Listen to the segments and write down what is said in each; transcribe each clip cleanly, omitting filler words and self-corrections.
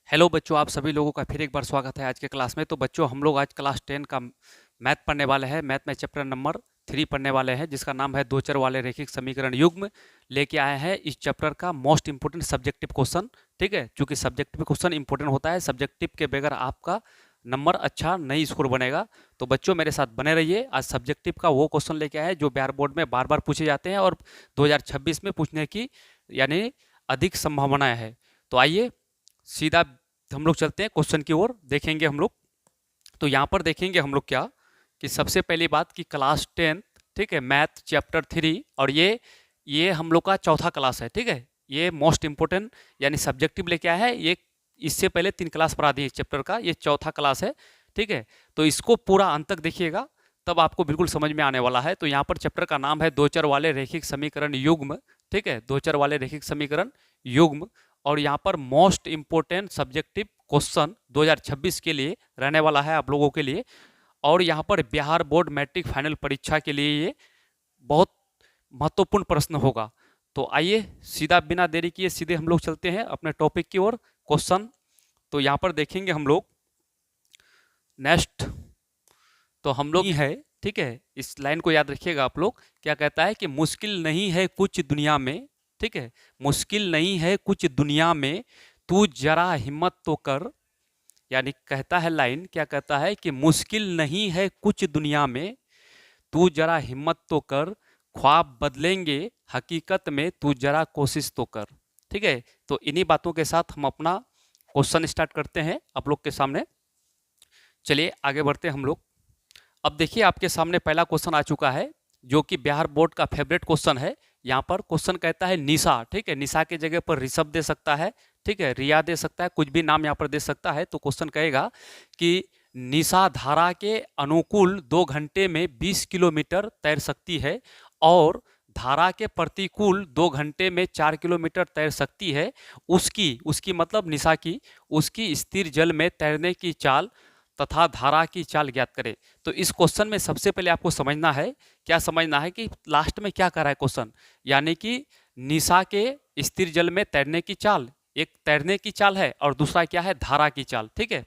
Hello बच्चों, आप सभी लोगों का फिर एक बार स्वागत है आज के क्लास में। तो बच्चों, हम लोग आज क्लास 10 का मैथ पढ़ने वाले हैं। मैथ में चैप्टर नंबर 3 पढ़ने वाले हैं, जिसका नाम है दो चर वाले रैखिक समीकरण युग्म। लेके आए हैं इस चैप्टर का मोस्ट इंपोर्टेंट सब्जेक्टिव क्वेश्चन। ठीक है, क्योंकि सब्जेक्टिव क्वेश्चन इंपोर्टेंट होता है, सब्जेक्टिव के बगैर आपका नंबर अच्छा नहीं स्कोर बनेगा। तो बच्चों मेरे साथ बने रहिए। आज सब्जेक्टिव का वो क्वेश्चन लेके आए हैं जो बिहार बोर्ड में बार बार पूछे जाते हैं और 2026 में पूछने की यानी अधिक संभावनाएं है। तो आइए सीधा हम लोग चलते हैं क्वेश्चन की ओर, देखेंगे हम लोग। तो यहाँ पर देखेंगे हम लोग क्या कि सबसे पहली बात कि क्लास 10, ठीक है, मैथ चैप्टर 3, और ये हम लोग का चौथा क्लास है। ठीक है, ये मोस्ट इंपोर्टेंट यानी सब्जेक्टिव लेके आया है। ये इससे पहले 3 क्लास पढ़ा दी है चैप्टर का, ये चौथा क्लास है। ठीक है, तो इसको पूरा अंत तक देखिएगा, तब आपको बिल्कुल समझ में आने वाला है। तो यहाँ पर चैप्टर का नाम है दो चर वाले रैखिक समीकरण युग्म। ठीक है, दो चर वाले रैखिक समीकरण युग्म। और यहाँ पर मोस्ट इंपोर्टेंट सब्जेक्टिव क्वेश्चन 2026 के लिए रहने वाला है आप लोगों के लिए। और यहाँ पर बिहार बोर्ड मैट्रिक फाइनल परीक्षा के लिए ये बहुत महत्वपूर्ण प्रश्न होगा। तो आइए सीधा बिना देरी किए सीधे हम लोग चलते हैं अपने टॉपिक की ओर, क्वेश्चन। तो यहाँ पर देखेंगे हम लोग नेक्स्ट। तो हम लोग ही है, ठीक है, इस लाइन को याद रखिएगा आप लोग। क्या कहता है कि मुश्किल नहीं है कुछ दुनिया में, ठीक है, मुश्किल नहीं है कुछ दुनिया में, तू जरा हिम्मत तो कर। यानी कहता है लाइन, क्या कहता है कि मुश्किल नहीं है कुछ दुनिया में, तू जरा हिम्मत तो कर, ख्वाब बदलेंगे हकीकत में, तू जरा कोशिश तो कर। ठीक है, तो इन्हीं बातों के साथ हम अपना क्वेश्चन स्टार्ट करते हैं आप लोग के सामने। चलिए आगे बढ़ते हैं हम लोग। अब देखिए आपके सामने पहला क्वेश्चन आ चुका है, जो कि बिहार बोर्ड का फेवरेट क्वेश्चन है। यहाँ पर क्वेश्चन कहता है निशा, ठीक है, निशा की जगह पर ऋषभ दे सकता है, ठीक है, रिया दे सकता है, कुछ भी नाम यहाँ पर दे सकता है। तो क्वेश्चन कहेगा कि निशा धारा के अनुकूल 2 घंटे में 20 किलोमीटर तैर सकती है और धारा के प्रतिकूल 2 घंटे में 4 किलोमीटर तैर सकती है। उसकी उसकी मतलब निशा की, उसकी स्थिर जल में तैरने की चाल तथा धारा की चाल ज्ञात करें। तो इस क्वेश्चन में सबसे पहले आपको समझना है, क्या समझना है कि लास्ट में क्या कर रहा है क्वेश्चन, यानी कि निशा के स्थिर जल में तैरने की चाल, एक तैरने की चाल है और दूसरा क्या है, धारा की चाल। ठीक है,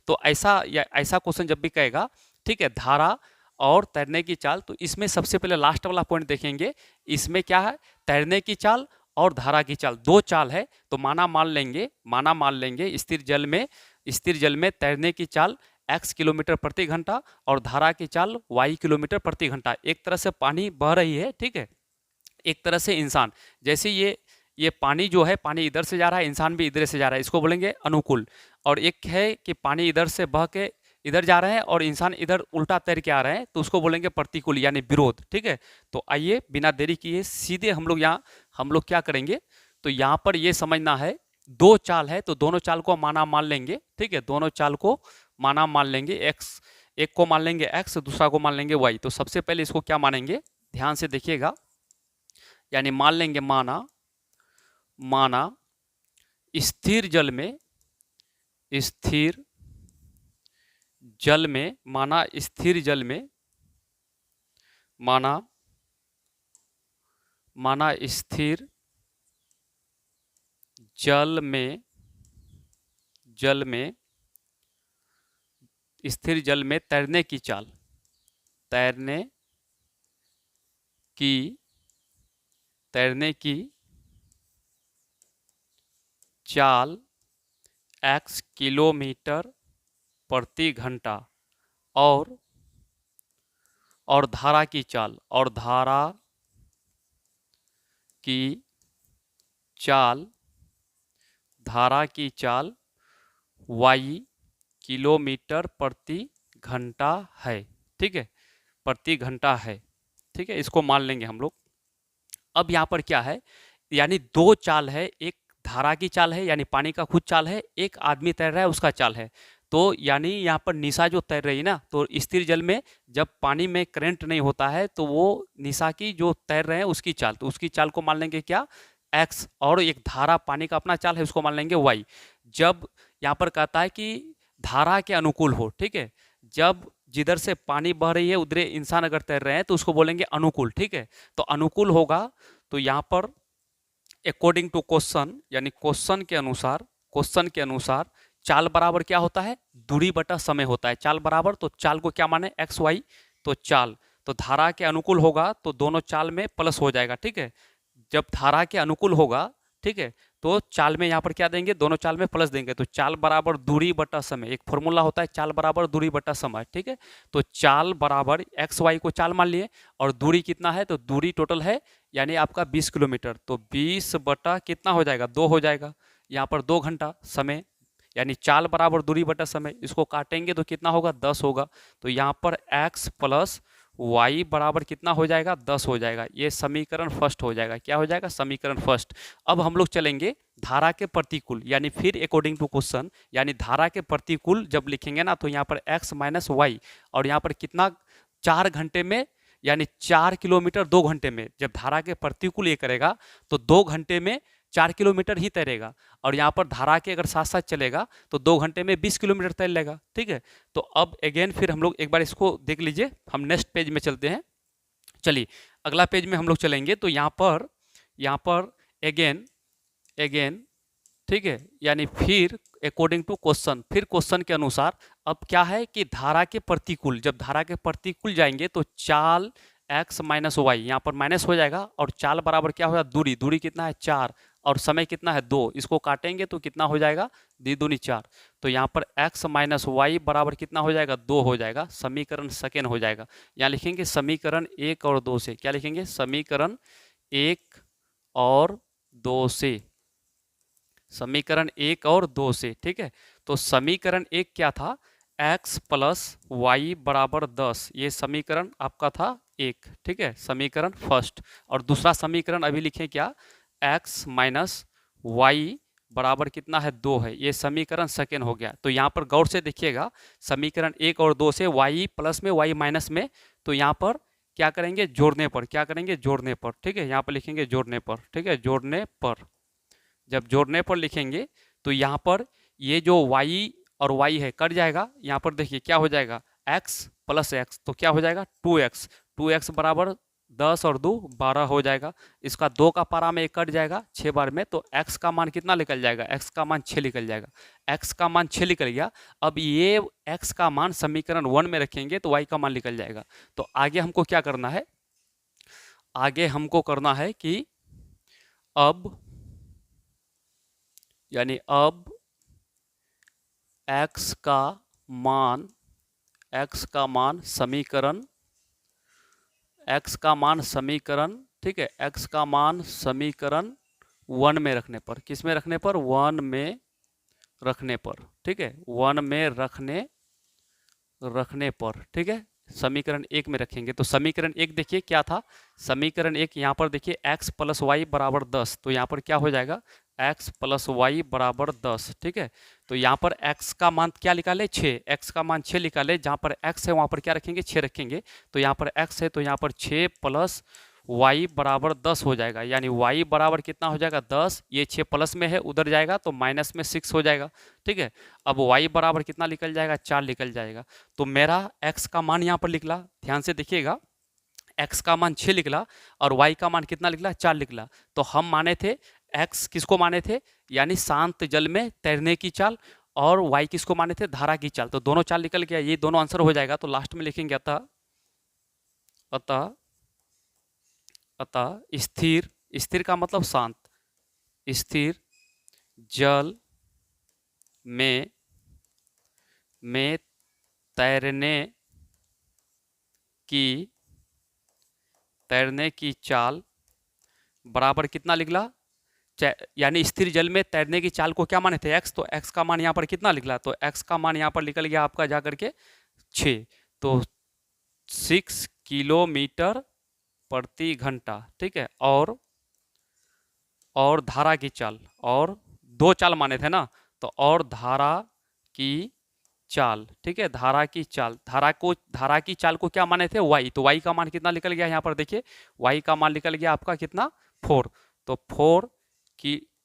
तो ऐसा क्वेश्चन जब भी कहेगा, ठीक है, धारा और तैरने की चाल, तो इसमें सबसे पहले लास्ट वाला पॉइंट देखेंगे। इसमें क्या है, तैरने की चाल और धारा की चाल, दो चाल है। तो माना मान लेंगे स्थिर जल में तैरने की चाल x किलोमीटर प्रति घंटा और धारा की चाल y किलोमीटर प्रति घंटा। एक तरह से पानी बह रही है, ठीक है, एक तरह से इंसान, जैसे ये पानी जो है, पानी इधर से जा रहा है, इंसान भी इधर से जा रहा है, इसको बोलेंगे अनुकूल। और एक है कि पानी इधर से बह के इधर जा रहे हैं और इंसान इधर उल्टा तैर के आ रहे हैं, तो उसको बोलेंगे प्रतिकूल यानी विरोध। ठीक है, तो आइए बिना देरी किए सीधे हम लोग क्या करेंगे। तो यहाँ पर ये समझना है, दो चाल है तो दोनों चाल को माना मान लेंगे। ठीक है, दोनों चाल को माना मान लेंगे। एक्स, एक को मान लेंगे एक्स, दूसरा को मान लेंगे वाई। तो सबसे पहले इसको क्या मानेंगे, ध्यान से देखिएगा, यानी मान लेंगे माना स्थिर जल में माना स्थिर जल में माना स्थिर जल में स्थिर जल में तैरने की चाल x किलोमीटर प्रति घंटा और धारा की चाल y किलोमीटर प्रति घंटा है। ठीक है, प्रति घंटा है। ठीक है, इसको मान लेंगे हम लोग। अब यहाँ पर क्या है, यानी दो चाल है, एक धारा की चाल है यानी पानी का खुद चाल है, एक आदमी तैर रहा है उसका चाल है। तो यानी यहाँ पर निशा जो तैर रही है ना, तो स्थिर जल में जब पानी में करंट नहीं होता है तो वो निशा की जो तैर रहे हैं उसकी चाल, तो उसकी चाल को मान लेंगे क्या, एक्स, और एक धारा पानी का अपना चाल है उसको मान लेंगे वाई। जब यहाँ पर कहता है कि धारा के अनुकूल हो, ठीक है, जब जिधर से पानी बह रही है उधर इंसान अगर तैर रहे हैं तो उसको बोलेंगे अनुकूल। ठीक है, तो अनुकूल होगा, तो यहाँ पर अकॉर्डिंग टू क्वेश्चन यानी क्वेश्चन के अनुसार क्वेश्चन के अनुसार चाल बराबर क्या होता है, दूरी बटा समय होता है। चाल बराबर, तो चाल को क्या माने, एक्स वाई, तो चाल, तो धारा के अनुकूल होगा तो दोनों चाल में प्लस हो जाएगा, ठीक है। जब धारा के अनुकूल होगा, ठीक है, तो चाल में यहाँ पर क्या देंगे, दोनों चाल में प्लस देंगे, तो चाल बराबर दूरी बटा समय, एक फॉर्मूला होता है चाल बराबर दूरी बटा समय, ठीक है। तो चाल बराबर एक्स वाई को चाल मान लिए, और दूरी कितना है, तो दूरी टोटल है यानी आपका 20 किलोमीटर, तो 20 बटा कितना हो जाएगा, 2 हो जाएगा। यहाँ पर 2 घंटा समय, यानी चाल बराबर दूरी बटा समय, इसको काटेंगे तो कितना होगा, 10 होगा। तो यहाँ पर x प्लस वाई बराबर कितना हो जाएगा, 10 हो जाएगा। ये समीकरण फर्स्ट हो जाएगा। क्या हो जाएगा, समीकरण फर्स्ट। अब हम लोग चलेंगे धारा के प्रतिकूल, यानी फिर अकॉर्डिंग टू क्वेश्चन, यानी धारा के प्रतिकूल जब लिखेंगे ना, तो यहाँ पर x माइनस वाई, और यहाँ पर कितना, 4 घंटे में, यानी 4 किलोमीटर 2 घंटे में। जब धारा के प्रतिकूल ये करेगा तो 2 घंटे में 4 किलोमीटर ही तैरेगा, और यहाँ पर धारा के अगर साथ साथ चलेगा तो 2 घंटे में 20 किलोमीटर तैर लेगा, ठीक है। तो अब अगेन फिर हम लोग एक बार इसको देख लीजिए, हम नेक्स्ट पेज में चलते हैं। चलिए अगला पेज में हम लोग चलेंगे, तो यहाँ पर अगेन अगेन, ठीक है, यानी फिर अकॉर्डिंग टू क्वेश्चन, फिर क्वेश्चन के अनुसार अब क्या है कि धारा के प्रतिकूल, जब धारा के प्रतिकूल जाएंगे तो चाल x माइनस वाई, यहाँ पर माइनस हो जाएगा, और चाल बराबर क्या होगा, दूरी, दूरी कितना है 4, और समय कितना है 2, इसको काटेंगे तो कितना हो जाएगा, दी दूनी 4। तो यहाँ पर x माइनस वाई बराबर कितना हो जाएगा, 2 हो जाएगा। समीकरण सेकेंड हो जाएगा। यहाँ लिखेंगे समीकरण 1 और 2 से, क्या लिखेंगे, समीकरण 1 और 2 से, समीकरण 1 और 2 से, ठीक है। तो समीकरण 1 क्या था, x प्लस वाई बराबर 10, ये समीकरण आपका था 1, ठीक है, समीकरण फर्स्ट। और दूसरा समीकरण अभी लिखें क्या, x माइनस वाई बराबर कितना है, 2 है, ये समीकरण सेकेंड हो गया। तो यहाँ पर गौर से देखिएगा, समीकरण 1 और 2 से y प्लस में y माइनस में, तो यहाँ पर क्या करेंगे, जोड़ने पर, क्या करेंगे, जोड़ने पर, ठीक है। यहाँ पर लिखेंगे जोड़ने पर, ठीक है, जोड़ने पर। जब जोड़ने पर लिखेंगे तो यहाँ पर ये जो y और y है कट जाएगा। यहाँ पर देखिए क्या हो जाएगा, x प्लस एक्स, तो क्या हो जाएगा 2x, 2x बराबर 10 और 2 12 हो जाएगा। इसका 2 का पारा में एक कट जाएगा 6 बार में, तो x का मान कितना निकल जाएगा, x का मान 6 निकल जाएगा। x का मान 6 निकल गया। अब ये x का मान समीकरण 1 में रखेंगे तो y का मान निकल जाएगा। तो आगे हमको क्या करना है, आगे हमको करना है कि अब, यानी अब x का मान समीकरण, x का मान समीकरण, ठीक है, x का मान समीकरण 1 में रखने पर, किस में रखने पर, 1 में रखने पर, ठीक है, 1 में रखने पर, ठीक है, समीकरण 1 में रखेंगे। तो समीकरण 1 देखिए क्या था, समीकरण 1 यहाँ पर देखिए x प्लस वाई बराबर 10, तो यहाँ पर क्या हो जाएगा, x प्लस वाई बराबर 10, ठीक है। तो यहाँ पर x का मान क्या निकाले, 6, x का मान 6 निकाले, जहाँ पर x है वहाँ पर क्या रखेंगे, 6 रखेंगे। तो यहाँ पर x है तो यहाँ पर 6 प्लस y बराबर 10 हो जाएगा, यानी y बराबर कितना हो जाएगा, 10, ये 6 प्लस में है उधर जाएगा तो माइनस में 6 हो जाएगा, ठीक है। अब y बराबर कितना निकल जाएगा, 4 निकल जाएगा। तो मेरा x का मान यहाँ पर निकला, ध्यान से देखिएगा, x का मान 6 निकला और y का मान कितना निकला, 4 निकला। तो हम माने थे x किसको माने थे, यानी शांत जल में तैरने की चाल, और y किसको माने थे, धारा की चाल। तो दोनों चाल निकल गया, ये दोनों आंसर हो जाएगा। तो लास्ट में लिखेंगे अतः, अतः अतः स्थिर, स्थिर का मतलब शांत, स्थिर जल में तैरने की चाल बराबर कितना निकला, यानी स्थिर जल में तैरने की चाल को क्या माने थे, x, तो x का मान यहाँ पर कितना निकला, तो x का मान यहाँ पर निकल गया आपका जा करके 6, तो 6 किलोमीटर प्रति घंटा, ठीक है। और धारा की चाल, और 2 चाल माने थे ना, तो और धारा की चाल, ठीक है, धारा की चाल, धारा की चाल को क्या माने थे, y, तो y का मान कितना निकल गया, यहाँ पर देखिए y का मान निकल गया आपका कितना, 4, तो 4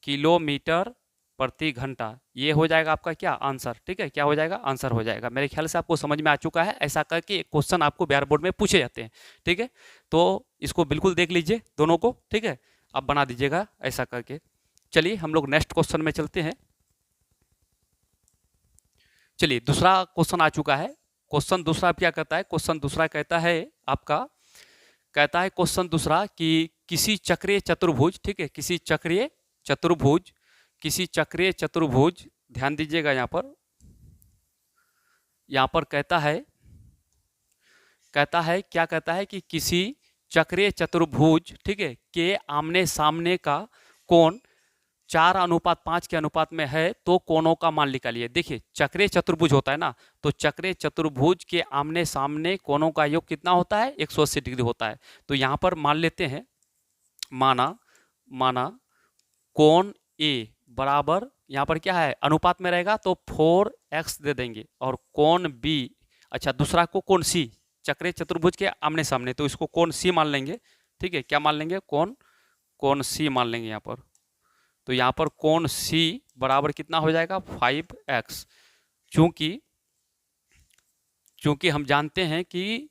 किलोमीटर प्रति घंटा, ये हो जाएगा आपका क्या आंसर, ठीक है, क्या हो जाएगा, आंसर हो जाएगा। मेरे ख्याल से आपको समझ में आ चुका है। ऐसा करके क्वेश्चन आपको बिहार बोर्ड में पूछे जाते हैं, ठीक है। तो इसको बिल्कुल देख लीजिए दोनों को, ठीक है, आप बना दीजिएगा ऐसा करके। चलिए हम लोग नेक्स्ट क्वेश्चन में चलते हैं। चलिए दूसरा क्वेश्चन आ चुका है। क्वेश्चन दूसरा क्या कहता है? क्वेश्चन दूसरा कहता है आपका, कहता है क्वेश्चन दूसरा कि किसी चक्रीय चतुर्भुज, ठीक है, किसी चक्रीय चतुर्भुज, किसी चक्रीय चतुर्भुज, ध्यान दीजिएगा यहां पर कहता है क्या कहता है कि किसी चक्रीय चतुर्भुज, ठीक है, के आमने सामने का कोण 4:5 के अनुपात में है तो कोणों का मान निकालिए। देखिए चक्रीय चतुर्भुज होता है ना, तो चक्रीय चतुर्भुज के आमने सामने कोणों का योग कितना होता है? 180 डिग्री होता है। तो यहां पर मान लेते हैं, माना कोण ए बराबर, यहां पर क्या है अनुपात में रहेगा तो 4x दे देंगे, और कोण बी, अच्छा दूसरा को कोण सी, चक्रीय चतुर्भुज के आमने सामने, तो इसको कोण सी मान लेंगे। ठीक है, क्या मान लेंगे? कोण सी मान लेंगे यहाँ पर। तो यहाँ पर कोण सी बराबर कितना हो जाएगा? 5x। चूंकि हम जानते हैं कि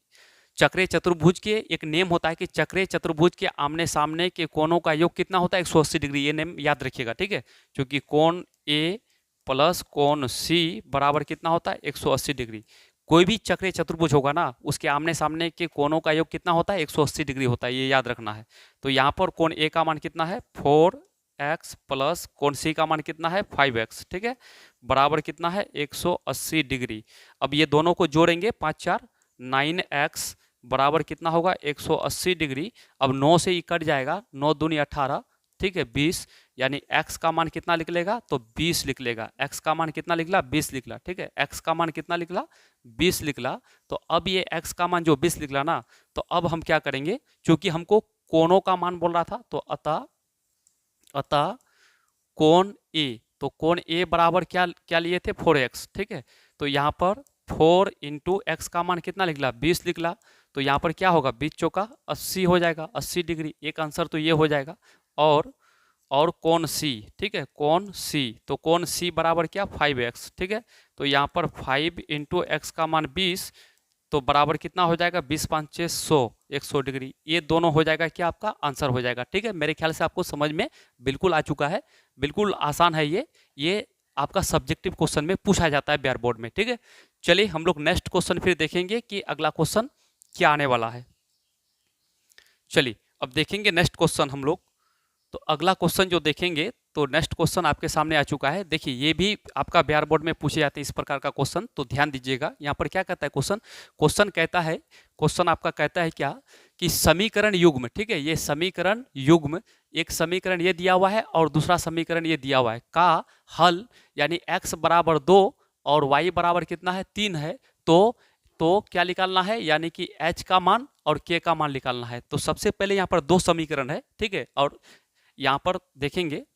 चक्रीय चतुर्भुज के एक नेम होता है कि चक्रीय चतुर्भुज के आमने सामने के कोणों का योग कितना होता है? 180 डिग्री। ये नेम याद रखिएगा, ठीक है, क्योंकि कोण ए प्लस कोण सी बराबर कितना होता है? 180 डिग्री। कोई भी चक्रीय चतुर्भुज होगा ना, उसके आमने सामने के कोणों का योग कितना होता है? 180 डिग्री होता है, ये याद रखना है। तो यहाँ पर कोण ए का मान कितना है? 4x प्लस कोण सी का मान कितना है? 5x, ठीक है, बराबर कितना है? 180 डिग्री। अब ये दोनों को जोड़ेंगे, 5 4 9x बराबर कितना होगा? 180 डिग्री। अब 9 से ही कट जाएगा, 9 दूनी 18, ठीक है, 20, यानी x का मान कितना निकलेगा? तो 20 लिख लेगा। x का मान कितना निकला? 20 निकला, ठीक है, x का मान कितना निकला? 20 निकला। तो अब ये x का मान जो 20 निकला ना, तो अब हम क्या करेंगे, क्योंकि हमको कोणों का मान बोल रहा था, तो अतः कोण ए, तो कोण ए बराबर क्या लिए थे? 4x, ठीक है। तो यहाँ पर 4 इंटू एक्स का मान कितना निकला? 20 निकला। तो यहाँ पर क्या होगा? 20 चौका 80 हो जाएगा, 80 डिग्री। एक आंसर तो ये हो जाएगा। और कोण सी, ठीक है, कोण सी, तो कोण सी बराबर क्या? 5x, ठीक है। तो यहाँ पर 5 इंटू एक्स का मान 20, तो बराबर कितना हो जाएगा? 20 5 100, 100 डिग्री। ये दोनों हो जाएगा क्या? आपका आंसर हो जाएगा, ठीक है। मेरे ख्याल से आपको समझ में बिल्कुल आ चुका है, बिल्कुल आसान है ये आपका सब्जेक्टिव क्वेश्चन में पूछा जाता है बिहार बोर्ड में, ठीक है। चलिए हम लोग नेक्स्ट क्वेश्चन फिर देखेंगे कि अगला क्वेश्चन क्या आने वाला है। चलिए अब देखेंगे नेक्स्ट क्वेश्चन हम लोग। तो अगला क्वेश्चन जो देखेंगे, तो नेक्स्ट क्वेश्चन आपके सामने आ चुका है। देखिए ये भी आपका बिहार बोर्ड में पूछे जाते हैं इस प्रकार का क्वेश्चन, तो ध्यान दीजिएगा। यहाँ पर क्या कहता है क्वेश्चन कहता है, क्वेश्चन आपका कहता है क्या कि समीकरण युग्म, ठीक है, ये समीकरण युग्म, एक समीकरण ये दिया हुआ है और दूसरा समीकरण ये दिया हुआ है, का हल, यानी x बराबर 2 और y बराबर कितना है? 3 है। तो क्या निकालना है? यानी कि h का मान और k का मान निकालना है। तो सबसे पहले यहाँ पर दो समीकरण है, ठीक है, और यहाँ पर देखेंगे,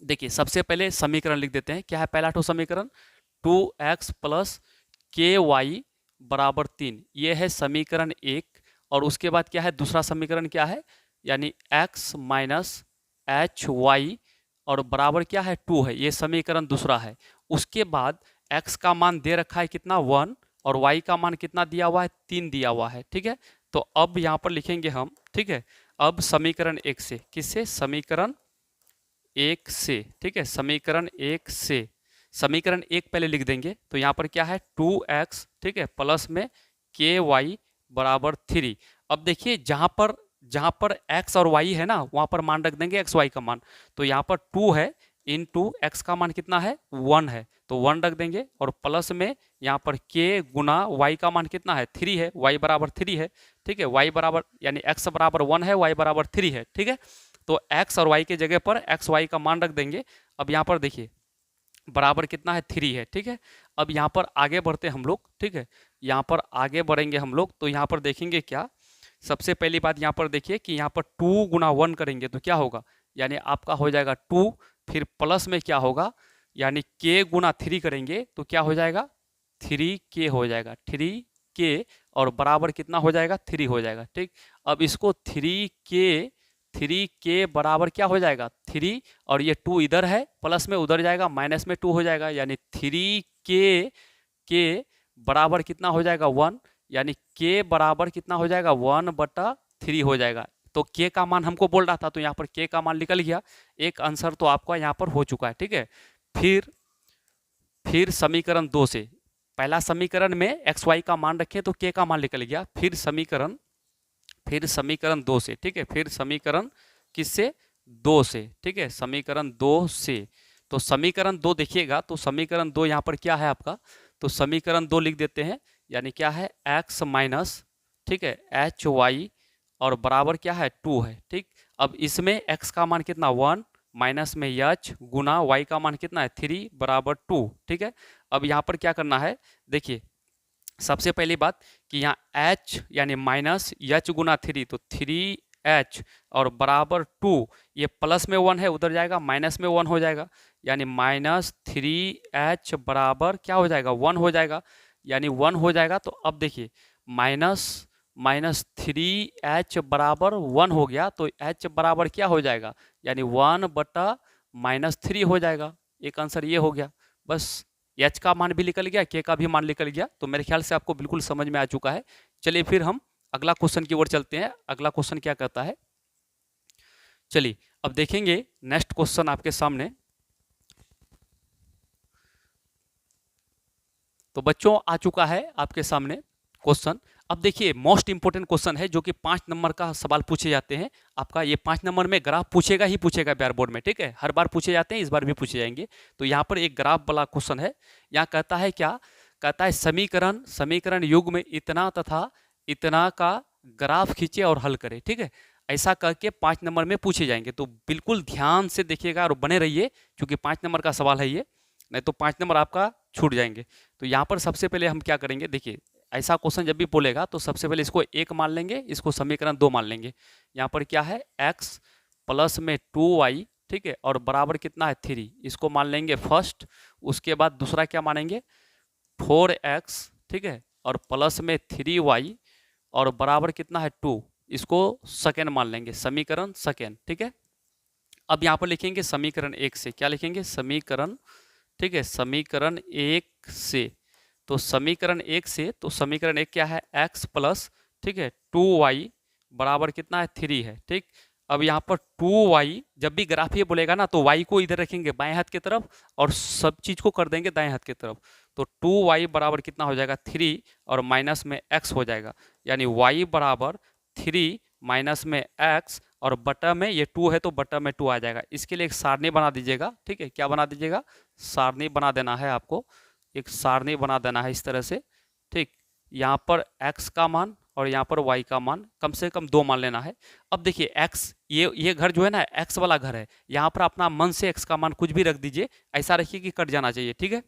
देखिए सबसे पहले समीकरण लिख देते हैं। क्या है पहला तो समीकरण? 2x प्लस के वाई बराबर 3, ये है समीकरण 1। और उसके बाद क्या है दूसरा समीकरण? क्या है? यानी x माइनस एच वाई और बराबर क्या है? 2 है, ये समीकरण दूसरा है। उसके बाद x का मान दे रखा है कितना? 1, और y का मान कितना दिया हुआ है? 3 दिया हुआ है, ठीक है। तो अब यहाँ पर लिखेंगे हम, ठीक है, अब समीकरण 1 से, किससे? समीकरण 1 से, ठीक है, समीकरण 1 से, समीकरण 1 पहले लिख देंगे। तो यहाँ पर क्या है? 2x, ठीक है, प्लस में के वाई बराबर 3। अब देखिए जहाँ पर x और y है ना, वहाँ पर मान रख देंगे x y का मान। तो यहाँ पर 2 है, इंटू एक्स का मान कितना है? 1 है, तो 1 रख देंगे, और प्लस में यहाँ पर k गुना y का मान कितना है? 3 है, y बराबर 3 है, ठीक है, y बराबर यानी x बराबर 1 है, y बराबर 3 है, ठीक है। तो x और y के जगह पर x y का मान रख देंगे। अब यहाँ पर देखिए बराबर कितना है? 3 है, ठीक है। अब यहाँ पर आगे बढ़ते हम लोग, ठीक है, यहाँ पर आगे बढ़ेंगे हम लोग। तो यहाँ पर देखेंगे क्या, सबसे पहली बात यहाँ पर देखिए कि यहाँ पर 2 गुना 1 करेंगे तो क्या होगा? यानी आपका हो जाएगा 2, फिर प्लस में क्या होगा? यानी k गुना 3 करेंगे तो क्या हो जाएगा? 3k हो जाएगा, 3k, और बराबर कितना हो जाएगा? 3 हो जाएगा, ठीक। अब इसको 3k बराबर क्या हो जाएगा? 3, और ये 2 इधर है, प्लस में उधर जाएगा, माइनस में 2 हो जाएगा, यानी 3k बराबर कितना हो जाएगा? 1, यानी k बराबर कितना हो जाएगा? 1/3 हो जाएगा। तो k का मान हमको बोल रहा था, तो यहाँ पर k का मान निकल गया। एक आंसर तो आपका यहाँ पर हो चुका है, ठीक है। फिर समीकरण 2 से, पहला समीकरण में एक्स वाई का मान रखें तो के का मान निकल गया, फिर समीकरण 2 से, ठीक है, फिर समीकरण किससे, 2 से, ठीक है, समीकरण 2 से। तो समीकरण 2 देखिएगा, तो समीकरण 2 यहाँ पर क्या है आपका, तो समीकरण 2 लिख देते हैं, यानी क्या है, एक्स माइनस, ठीक है, एच वाई और बराबर क्या है, 2 है, ठीक। अब इसमें x का मान कितना 1 माइनस में h गुना y का मान कितना है 3 बराबर 2, ठीक है। अब यहाँ पर क्या करना है, देखिए सबसे पहली बात कि यहाँ h यानी माइनस h गुना 3, तो 3h और बराबर 2, ये प्लस में 1 है उधर जाएगा, माइनस में 1 हो जाएगा, यानी माइनस 3h बराबर क्या हो जाएगा 1 हो जाएगा, यानी 1 हो जाएगा। तो अब देखिए माइनस 3h बराबर 1 हो गया, तो h बराबर क्या हो जाएगा, यानी 1 बटा माइनस 3 हो जाएगा। एक आंसर ये हो गया, बस h का मान भी निकल गया, k का भी मान निकल गया। तो मेरे ख्याल से आपको बिल्कुल समझ में आ चुका है। चलिए फिर हम अगला क्वेश्चन की ओर चलते हैं। अगला क्वेश्चन क्या कहता है, चलिए अब देखेंगे नेक्स्ट क्वेश्चन आपके सामने। तो बच्चों आ चुका है आपके सामने क्वेश्चन। अब देखिए मोस्ट इंपोर्टेंट क्वेश्चन है, जो कि 5 नंबर का सवाल पूछे जाते हैं। आपका ये 5 नंबर में ग्राफ पूछेगा ही पूछेगा ब्यार बोर्ड में, ठीक है, हर बार पूछे जाते हैं, इस बार भी पूछे जाएंगे। तो यहाँ पर एक ग्राफ वाला क्वेश्चन है। यहाँ कहता है क्या, कहता है समीकरण युग में इतना तथा इतना का ग्राफ खींचे और हल करे, ठीक है। ऐसा करके 5 नंबर में पूछे जाएंगे। तो बिल्कुल ध्यान से देखिएगा और बने रहिए, क्योंकि 5 नंबर का सवाल है ये, नहीं तो 5 नंबर आपका छूट जाएंगे। तो यहाँ पर सबसे पहले हम क्या करेंगे, देखिए ऐसा क्वेश्चन जब भी बोलेगा तो सबसे पहले इसको 1 मान लेंगे, इसको समीकरण 2 मान लेंगे। यहाँ पर क्या है, x प्लस में 2y, ठीक है, और बराबर कितना है 3, इसको मान लेंगे फर्स्ट। उसके बाद दूसरा क्या मानेंगे 4x, ठीक है, और प्लस में 3y और बराबर कितना है 2, इसको सेकेंड मान लेंगे, समीकरण सेकेंड, ठीक है। अब यहाँ पर लिखेंगे समीकरण 1 से, क्या लिखेंगे समीकरण, ठीक है, समीकरण 1 से। तो समीकरण 1 से, तो समीकरण 1 क्या है, x प्लस, ठीक है, 2y बराबर कितना है 3 है, ठीक। अब यहाँ पर 2y, जब भी ग्राफ ये बोलेगा ना तो y को इधर रखेंगे बाएं हाथ की तरफ और सब चीज को कर देंगे दाएं हाथ की तरफ। तो 2y बराबर कितना हो जाएगा 3 और माइनस में x हो जाएगा, यानी y बराबर 3 माइनस में x और बटा में ये 2 है तो बटा में 2 आ जाएगा। इसके लिए एक सारणी बना दीजिएगा, ठीक है, क्या बना दीजिएगा, सारणी बना देना है आपको, एक सारणी बना देना है इस तरह से, ठीक। यहाँ पर x का मान और यहाँ पर y का मान कम से कम 2 मान लेना है। अब देखिए x, ये घर जो है ना x वाला घर है, यहाँ पर अपना मन से x का मान कुछ भी रख दीजिए, ऐसा रखिए कि कट जाना चाहिए, ठीक है।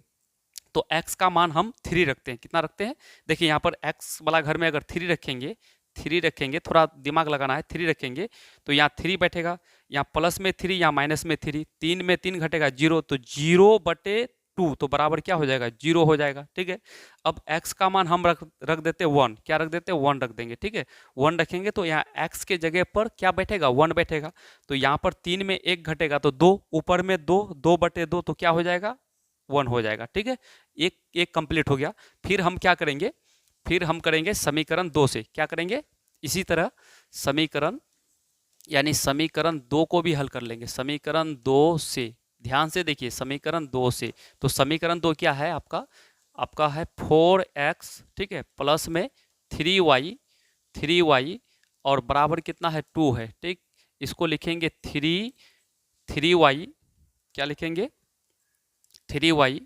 तो x का मान हम 3 रखते हैं, कितना रखते हैं, देखिए यहाँ पर x वाला घर में अगर 3 रखेंगे, थोड़ा दिमाग लगाना है, 3 रखेंगे तो यहाँ 3 बैठेगा, यहाँ प्लस में 3, यहाँ माइनस में 3, 3 में 3 घटेगा 0, तो 0 बटे 2 तो बराबर क्या हो जाएगा 0 हो जाएगा, ठीक है। अब x का मान हम रख देते 1, क्या रख देते 1 रख देंगे, ठीक है। 1 रखेंगे तो यहाँ x के जगह पर क्या बैठेगा 1 बैठेगा, तो यहाँ पर 3 में 1 घटेगा तो 2, ऊपर में 2, 2 बटे 2 तो क्या हो जाएगा 1 हो जाएगा, ठीक है। एक कंप्लीट हो गया। फिर हम क्या करेंगे, फिर हम करेंगे समीकरण 2 से, क्या करेंगे इसी तरह समीकरण, यानी समीकरण 2 को भी हल कर लेंगे, समीकरण 2 से, ध्यान से देखिए समीकरण 2 से। तो समीकरण 2 क्या है आपका है 4x, ठीक है, प्लस में 3y और बराबर कितना है 2 है, ठीक। इसको लिखेंगे 3y, क्या लिखेंगे 3y,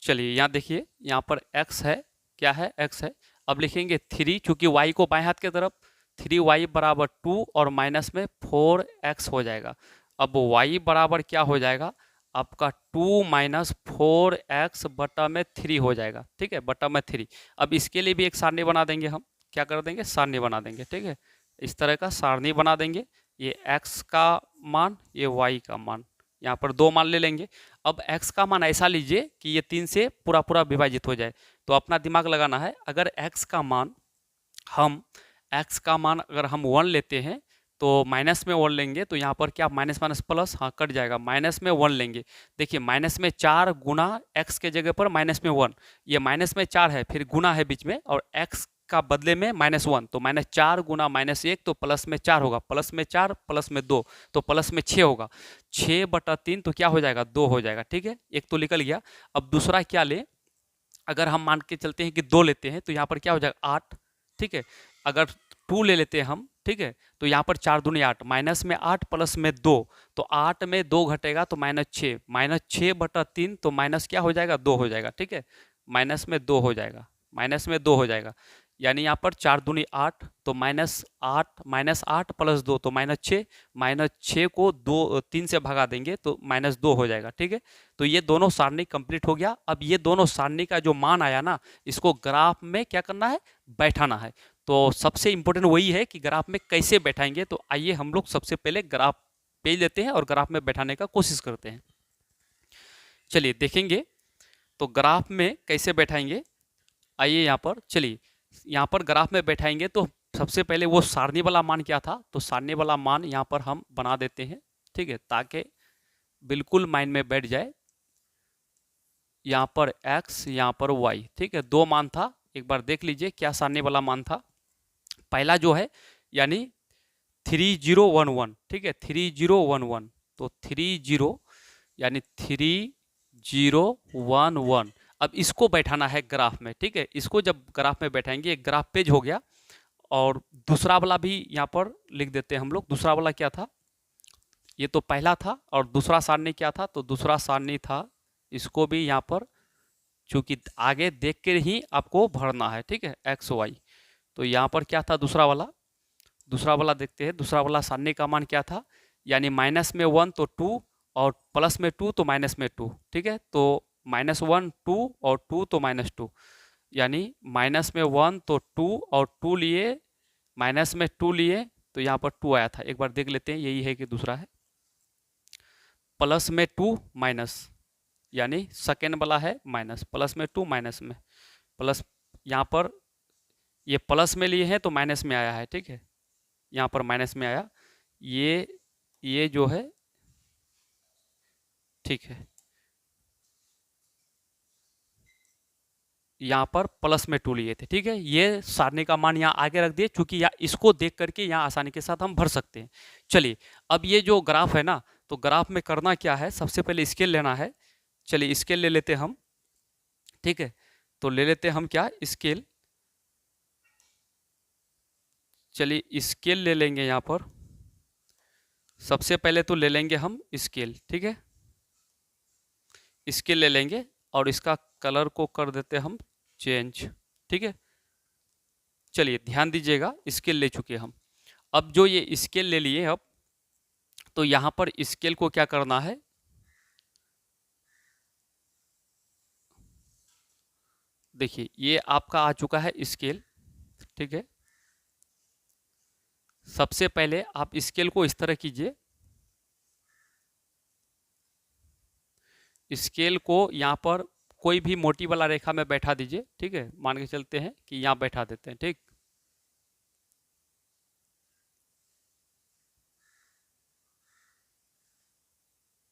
चलिए यहाँ देखिए यहाँ पर x है, क्या है x है। अब लिखेंगे 3, चूंकि y को बाएं हाथ की तरफ, 3y बराबर 2 और माइनस में 4x हो जाएगा। अब y बराबर क्या हो जाएगा आपका 2 माइनस 4x बटा में 3 हो जाएगा, ठीक है, बटा में 3। अब इसके लिए भी एक सारणी बना देंगे हम, क्या कर देंगे सारणी बना देंगे, ठीक है, इस तरह का सारणी बना देंगे। ये x का मान, ये y का मान, यहाँ पर 2 मान ले लेंगे। अब x का मान ऐसा लीजिए कि ये 3 से पूरा पूरा विभाजित हो जाए। तो अपना दिमाग लगाना है, अगर x का मान अगर हम 1 लेते हैं तो माइनस में 1 लेंगे, तो यहाँ पर क्या माइनस माइनस प्लस, हाँ कट जाएगा, माइनस में 1 लेंगे। देखिए माइनस में 4 गुना x के जगह पर माइनस में 1, ये माइनस में 4 है, फिर गुना है बीच में, और x का बदले में -1, तो -4 गुना -1 तो प्लस में 4 होगा, प्लस में 4 प्लस में 2 तो प्लस में 6 होगा। 6/3 तो क्या हो जाएगा, 2 हो जाएगा। ठीक है, एक तो निकल गया। अब दूसरा क्या ले, अगर हम मान के चलते हैं कि 2 लेते हैं तो यहाँ पर क्या हो जाएगा, 8। ठीक है, अगर 2 ले लेते हैं हम, ठीक है, तो यहाँ पर 4 दूनी 8, माइनस में 8 प्लस में 2, तो 8 में 2 घटेगा तो -6, -6/3 तो माइनस क्या हो जाएगा, 2 हो जाएगा। ठीक है, माइनस में 2 हो जाएगा, माइनस में 2 हो जाएगा, यानी यहाँ पर 4 दूनी 8 तो -8 प्लस 2 तो -6, -6 को 3 से भगा देंगे तो -2 हो जाएगा। ठीक है, तो ये दोनों सारणी कंप्लीट हो गया। अब ये दोनों सारणी का जो मान आया ना, इसको ग्राफ में क्या करना है, बैठाना है। तो सबसे इंपॉर्टेंट वही है कि ग्राफ में कैसे बैठाएंगे। तो आइए हम लोग सबसे पहले ग्राफ पेज लेते हैं और ग्राफ में बैठाने का कोशिश करते हैं। चलिए देखेंगे तो ग्राफ में कैसे बैठाएंगे। आइए यहाँ पर, चलिए यहाँ पर ग्राफ में बैठाएंगे तो सबसे पहले वो सारणी वाला मान क्या था, तो सारणी वाला मान यहाँ पर हम बना देते हैं। ठीक है, ताकि बिल्कुल माइंड में बैठ जाए। यहाँ पर x, यहाँ पर y। ठीक है, 2 मान था, एक बार देख लीजिए क्या सारणी वाला मान था। पहला जो है यानी 3011। ठीक है, 3011, तो 30 यानी 3011। अब इसको बैठाना है ग्राफ में। ठीक है, इसको जब ग्राफ में बैठाएंगे, एक ग्राफ पेज हो गया। और दूसरा वाला भी यहाँ पर लिख देते हैं हम लोग। दूसरा वाला क्या था, ये तो पहला था, और दूसरा सारणी क्या था, तो दूसरा सारणी था, इसको भी यहाँ पर चूंकि आगे देख कर ही आपको भरना है। ठीक है, एक्स वाई, तो यहाँ पर क्या था दूसरा वाला। दूसरा वाला देखते हैं, दूसरा वाला सारणी का मान क्या था, यानी माइनस में 1 तो 2 और प्लस में 2 तो माइनस में 2। ठीक है, तो -1 2 और 2 तो -2, यानी माइनस में 1 तो 2 और 2 लिए, माइनस में 2 लिए तो यहाँ पर 2 आया था। एक बार देख लेते हैं, यही है कि दूसरा है। प्लस में 2 माइनस, यानी सेकेंड वाला है माइनस, प्लस में 2 माइनस में प्लस, यहाँ पर ये प्लस में लिए हैं तो माइनस में आया है। ठीक है, यहाँ पर माइनस में आया, ये जो है, ठीक है, यहाँ पर प्लस में 2 लिए थे। ठीक है, ये सारणी का मान यहाँ आगे रख दिए, चूंकि यहाँ इसको देख करके यहाँ आसानी के साथ हम भर सकते हैं। चलिए, अब ये जो ग्राफ है ना, तो ग्राफ में करना क्या है, सबसे पहले स्केल लेना है। चलिए स्केल ले लेते हम। ठीक है, तो ले लेते हम क्या, स्केल। चलिए स्केल ले लेंगे यहाँ पर। सबसे पहले तो ले लेंगे हम स्केल। ठीक है, स्केल ले लेंगे और इसका कलर को कर देते हम चेंज। ठीक है, चलिए ध्यान दीजिएगा, स्केल ले चुके हम। अब जो ये स्केल ले लिए, अब तो यहाँ पर स्केल को क्या करना है, देखिए ये आपका आ चुका है स्केल। ठीक है, सबसे पहले आप स्केल को इस तरह कीजिए, स्केल को यहाँ पर कोई भी मोटी वाला रेखा में बैठा दीजिए। ठीक है, मान के चलते हैं कि यहाँ बैठा देते हैं। ठीक,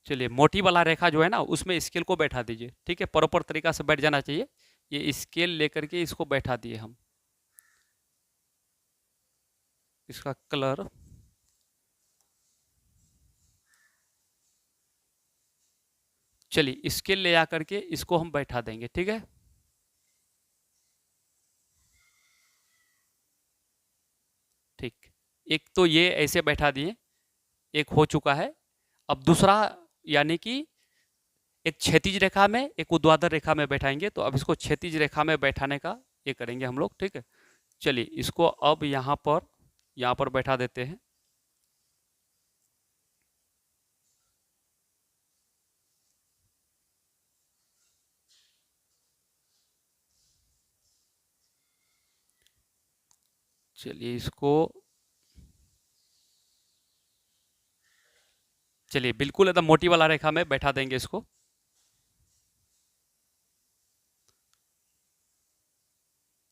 चलिए मोटी वाला रेखा जो है ना, उसमें स्केल को बैठा दीजिए। ठीक है, प्रॉपर तरीका से बैठ जाना चाहिए। ये स्केल लेकर के इसको बैठा दिए हम। इसका कलर, चलिए स्केल ले आकर के इसको हम बैठा देंगे। ठीक है, ठीक, एक तो ये ऐसे बैठा दिए, एक हो चुका है। अब दूसरा, यानी कि एक क्षैतिज रेखा में, एक ऊर्ध्वाधर रेखा में बैठाएंगे। तो अब इसको क्षैतिज रेखा में बैठाने का ये करेंगे हम लोग। ठीक है, चलिए इसको अब यहाँ पर बैठा देते हैं। चलिए इसको, चलिए बिल्कुल एकदम मोटी वाला रेखा में बैठा देंगे इसको।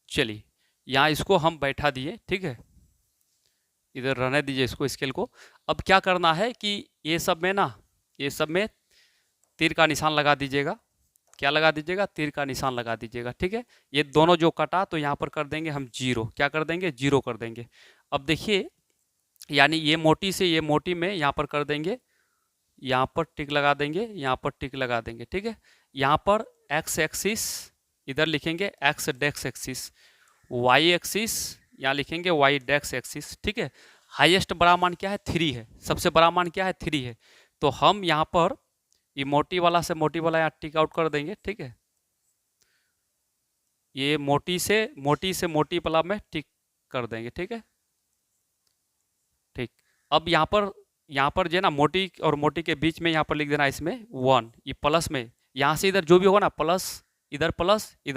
चलिए यहाँ इसको हम बैठा दिए। ठीक है, इधर रहने दीजिए इसको, स्केल को। अब क्या करना है कि ये सब में ना, ये सब में तीर का निशान लगा दीजिएगा। क्या लगा दीजिएगा, तीर का निशान लगा दीजिएगा, ठीक है। ये दोनों जो कटा तो यहाँ पर कर देंगे हम 0, क्या कर देंगे, 0 कर देंगे। अब देखिए, यानी ये मोटी से ये मोटी में यहाँ पर कर देंगे, यहाँ पर टिक लगा देंगे, यहाँ पर टिक लगा देंगे, ठीक है। यहाँ पर एक्स एक्सिस इधर लिखेंगे एक्स डेक्स एक्सिस, वाई एक्सिस यहाँ लिखेंगे वाई डेक्स एक्सिस, ठीक है। हाईएस्ट बड़ा मान क्या है, 3 है, सबसे बड़ा मान क्या है, 3 है। तो हम यहाँ पर ये मोटी वाला से मोटी वाला यहाँ टिक आउट कर देंगे, ठीक है। ये मोटी से मोटी वाला में टिक कर देंगे, ठीक है, ठीक। अब यहाँ पर जो है ना, मोटी और मोटी के बीच में यहाँ पर लिख देना इसमें 1, ये प्लस में, यहाँ से इधर जो भी होगा ना, प्लस इधर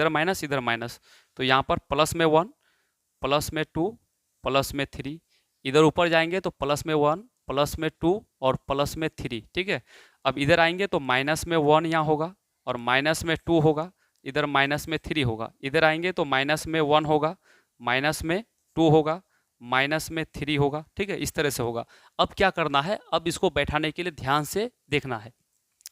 माइनस इधर माइनस, तो यहाँ पर प्लस में 1, प्लस में 2, प्लस में 3, इधर ऊपर जाएंगे तो प्लस में 1, प्लस में 2 और प्लस में 3, ठीक है। अब इधर आएंगे तो माइनस में 1 यहाँ होगा और माइनस में 2 होगा, इधर माइनस में 3 होगा, इधर आएंगे तो माइनस में 1 होगा, माइनस में 2 होगा, माइनस में 3 होगा, ठीक है, इस तरह से होगा। अब क्या करना है, अब इसको बैठाने के लिए ध्यान से देखना है।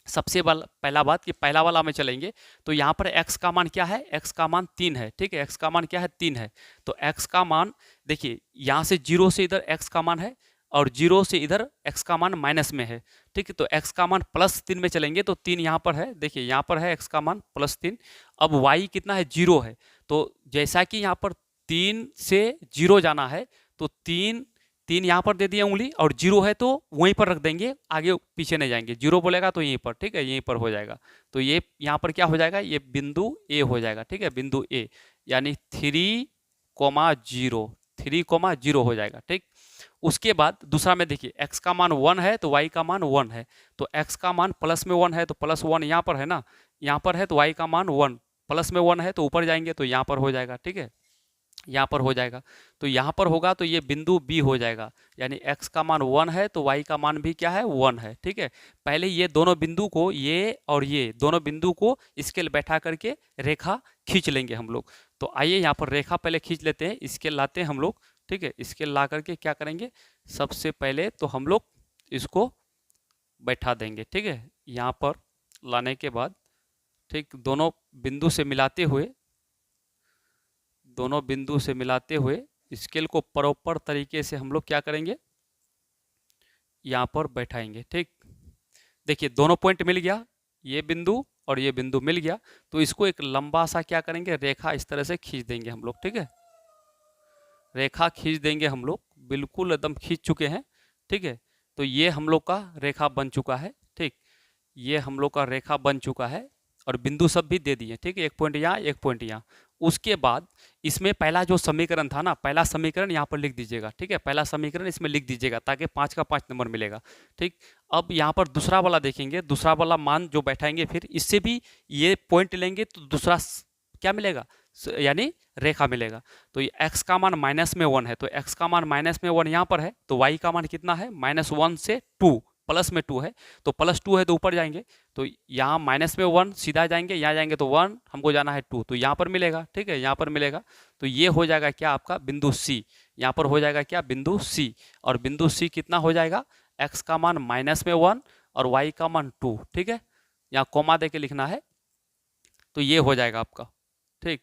सबसे पहला बात कि पहला वाला में चलेंगे तो यहाँ पर x का मान क्या है, x का मान 3 है, ठीक है, x का मान क्या है, 3 है। तो x का मान देखिए, यहाँ से 0 से इधर x का मान है और 0 से इधर x का मान माइनस में है, ठीक है। तो x का मान +3 में चलेंगे तो 3 यहाँ पर है, देखिए यहाँ पर है x का मान +3। अब y कितना है, 0 है। तो जैसा कि यहाँ पर 3 से 0 जाना है तो 3 यहाँ पर दे दिया उंगली और 0 है तो वहीं पर रख देंगे, आगे पीछे नहीं जाएंगे, 0 बोलेगा तो यहीं पर, ठीक है, यहीं पर हो जाएगा। तो ये यहाँ पर क्या हो जाएगा, ये बिंदु ए हो जाएगा, ठीक है, बिंदु ए, यानी 3,0 3,0 हो जाएगा, ठीक। उसके बाद दूसरा में देखिए, x का मान 1 है तो y का मान 1 है, तो x का मान प्लस में 1 है तो +1 यहाँ पर है ना, यहाँ पर है तो y का मान 1, प्लस में 1 है तो ऊपर जाएंगे तो यहाँ पर हो जाएगा, ठीक है, यहाँ पर हो जाएगा। तो यहाँ पर होगा तो ये बिंदु B हो जाएगा, यानी x का मान 1 है तो y का मान भी क्या है, 1 है, ठीक है। पहले ये दोनों बिंदु को, ये और ये दोनों बिंदु को स्केल बैठा करके रेखा खींच लेंगे हम लोग। तो आइए यहाँ पर रेखा पहले खींच लेते हैं, स्केल लाते हैं हम लोग, ठीक है। स्केल ला करके क्या करेंगे, सबसे पहले तो हम लोग इसको बैठा देंगे, ठीक है। यहाँ पर लाने के बाद, ठीक, दोनों बिंदु से मिलाते हुए स्केल को प्रॉपर तरीके से हम लोग क्या करेंगे, यहाँ पर बैठाएंगे, ठीक। देखिए दोनों पॉइंट मिल गया, ये बिंदु और ये बिंदु मिल गया, तो इसको एक लंबा सा क्या करेंगे, रेखा इस तरह से खींच देंगे हम लोग, ठीक है। रेखा खींच देंगे हम लोग, बिल्कुल एकदम खींच चुके हैं, ठीक है। तो ये हम लोग का रेखा बन चुका है, ठीक, ये हम लोग का रेखा बन चुका है और बिंदु सब भी दे दिए, ठीक है, एक पॉइंट यहाँ एक पॉइंट यहाँ। उसके बाद इसमें पहला जो समीकरण था ना, पहला समीकरण यहाँ पर लिख दीजिएगा, ठीक है, पहला समीकरण इसमें लिख दीजिएगा ताकि 5 का 5 नंबर मिलेगा, ठीक। अब यहाँ पर दूसरा वाला देखेंगे, दूसरा वाला मान जो बैठाएंगे, फिर इससे भी ये पॉइंट लेंगे तो दूसरा क्या मिलेगा, यानी रेखा मिलेगा। तो ये x का मान माइनस में 1 है तो x का मान माइनस में 1 यहाँ पर है, तो y का मान कितना है, -1 से 2, प्लस में 2 है तो +2 है तो ऊपर जाएंगे, तो यहाँ माइनस में 1 सीधा जाएंगे, यहाँ जाएंगे तो 1, हमको जाना है 2, तो यहाँ पर मिलेगा, ठीक है, यहाँ पर मिलेगा। तो ये हो जाएगा क्या आपका बिंदु C, यहाँ पर हो जाएगा क्या, बिंदु C। और बिंदु C कितना हो जाएगा, x का मान -1 और y का मान 2, ठीक है, यहाँ कोमा दे के लिखना है, तो ये हो जाएगा आपका, ठीक,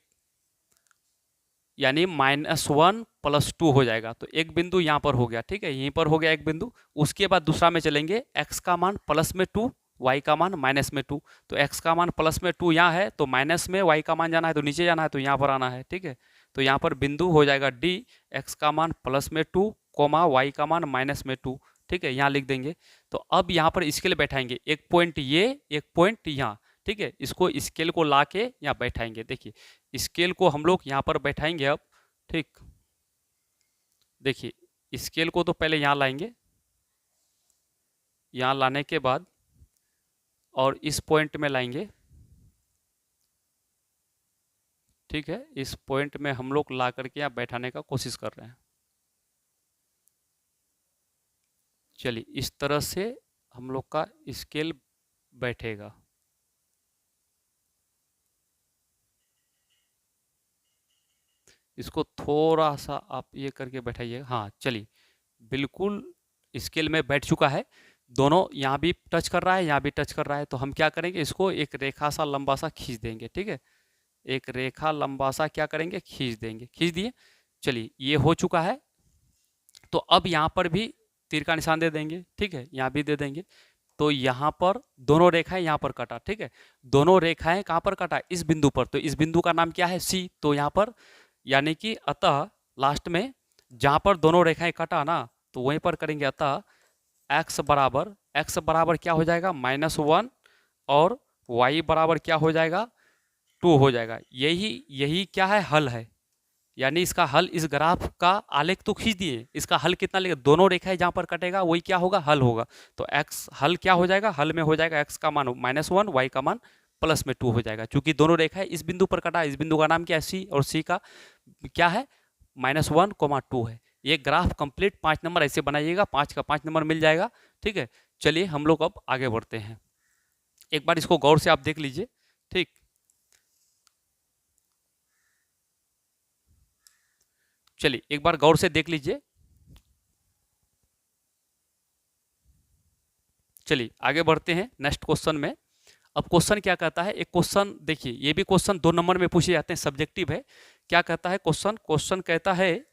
यानी -1 + 2 हो जाएगा। तो एक बिंदु यहाँ पर हो गया, ठीक है, यहीं पर हो गया एक बिंदु। उसके बाद दूसरा में चलेंगे, x का मान प्लस में 2, y का मान माइनस में 2। तो x का मान प्लस में 2 यहाँ है तो माइनस में y का मान जाना है तो नीचे जाना है तो यहाँ पर आना है, ठीक है। तो यहाँ पर बिंदु हो जाएगा D, x का मान प्लस में 2, y का मान माइनस में 2, ठीक है, यहाँ लिख देंगे। तो अब यहाँ पर स्केल बैठाएंगे, एक पॉइंट ये, एक पॉइंट यहाँ, ठीक है, इसको स्केल को ला के यहाँ बैठाएंगे। देखिए स्केल को हम लोग यहाँ पर बैठाएंगे अब, ठीक, देखिए स्केल को तो पहले यहाँ लाएंगे, यहाँ लाने के बाद और इस पॉइंट में लाएंगे, ठीक है, इस पॉइंट में हम लोग ला करके यहाँ बैठाने का कोशिश कर रहे हैं। चलिए इस तरह से हम लोग का स्केल बैठेगा। इसको थोड़ा सा आप ये करके बैठाइए, हाँ चलिए, बिल्कुल स्केल में बैठ चुका है। दोनों यहाँ भी टच कर रहा है, यहाँ भी टच कर रहा है, तो हम क्या करेंगे, इसको एक रेखा सा लंबा सा खींच देंगे। ठीक है, एक रेखा लंबा सा क्या करेंगे, खींच देंगे। खींच दिए, चलिए ये हो चुका है। तो अब यहाँ पर भी तीर का निशान दे देंगे। ठीक है, यहाँ भी दे देंगे। तो यहाँ पर दोनों रेखाएं यहाँ पर कटा। ठीक है, दोनों रेखाएं कहाँ पर कटा, इस बिंदु पर। तो इस बिंदु का नाम क्या है, सी। तो यहाँ पर यानी कि अतः लास्ट में जहाँ पर दोनों रेखाएं कटा ना, तो वहीं पर करेंगे। अतः x बराबर क्या हो जाएगा, -1, और y बराबर क्या हो जाएगा, 2 हो जाएगा। यही क्या है, हल है। यानी इसका हल, इस ग्राफ का आलेख तो खींच दिए, इसका हल कितना लेगा, दोनों रेखाएं जहां पर कटेगा वही क्या होगा, हल होगा। तो x हल क्या हो जाएगा, हल में हो जाएगा x का मान -1, y का मान +2 हो जाएगा। क्योंकि दोनों रेखाएं इस बिंदु पर कटा, इस बिंदु का नाम क्या है, c, और c का क्या है, -1, 2 है। ये ग्राफ कंप्लीट 5 नंबर ऐसे बनाइएगा, 5 का 5 नंबर मिल जाएगा। ठीक है, चलिए हम लोग अब आगे बढ़ते हैं। एक बार इसको गौर से आप देख लीजिए। ठीक, चलिए एक बार गौर से देख लीजिए। चलिए आगे बढ़ते हैं नेक्स्ट क्वेश्चन में। अब क्वेश्चन क्या कहता है, एक क्वेश्चन देखिए, ये भी क्वेश्चन 2 नंबर में पूछे जाते हैं, सब्जेक्टिव है। क्या कहता है क्वेश्चन कहता है,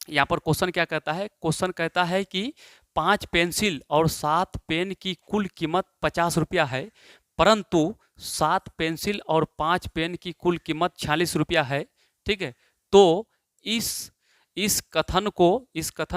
यहाँ पर क्वेश्चन क्या कहता है, क्वेश्चन कहता है कि 5 पेंसिल और 7 पेन की कुल कीमत 50 रुपया है, परंतु 7 पेंसिल और 5 पेन की कुल कीमत 46 रुपया है। ठीक है, तो इस इस कथन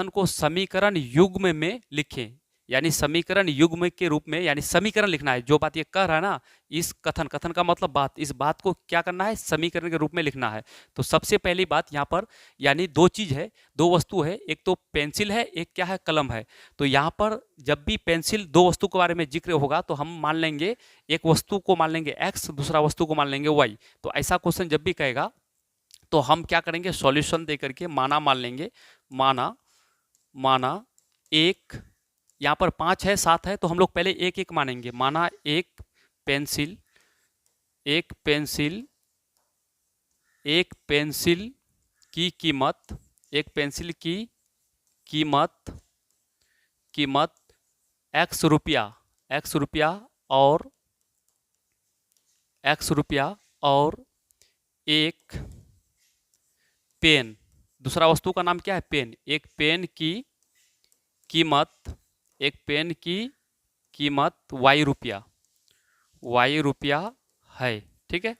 को समीकरण युग्म में लिखें। यानी समीकरण युग्म के रूप में, यानी समीकरण लिखना है। जो बात ये कह रहा है ना, इस कथन का मतलब बात, इस बात को क्या करना है, समीकरण के रूप में लिखना है। तो सबसे पहली बात यहाँ पर, यानी दो चीज है, दो वस्तु है, एक तो पेंसिल है, एक क्या है, कलम है। तो यहाँ पर जब भी पेंसिल, दो वस्तु के बारे में जिक्र होगा तो हम मान लेंगे, एक वस्तु को मान लेंगे x, दूसरा वस्तु को मान लेंगे y। तो ऐसा क्वेश्चन जब भी कहेगा तो हम क्या करेंगे, सॉल्यूशन दे करके माना मान लेंगे। माना एक, यहाँ पर 5 है 7 है, तो हम लोग पहले एक एक मानेंगे। माना एक पेंसिल एक पेंसिल की कीमत, एक पेंसिल की कीमत x रुपया और एक पेन, दूसरा वस्तु का नाम क्या है, पेन। एक पेन की कीमत y रुपया है। ठीक है,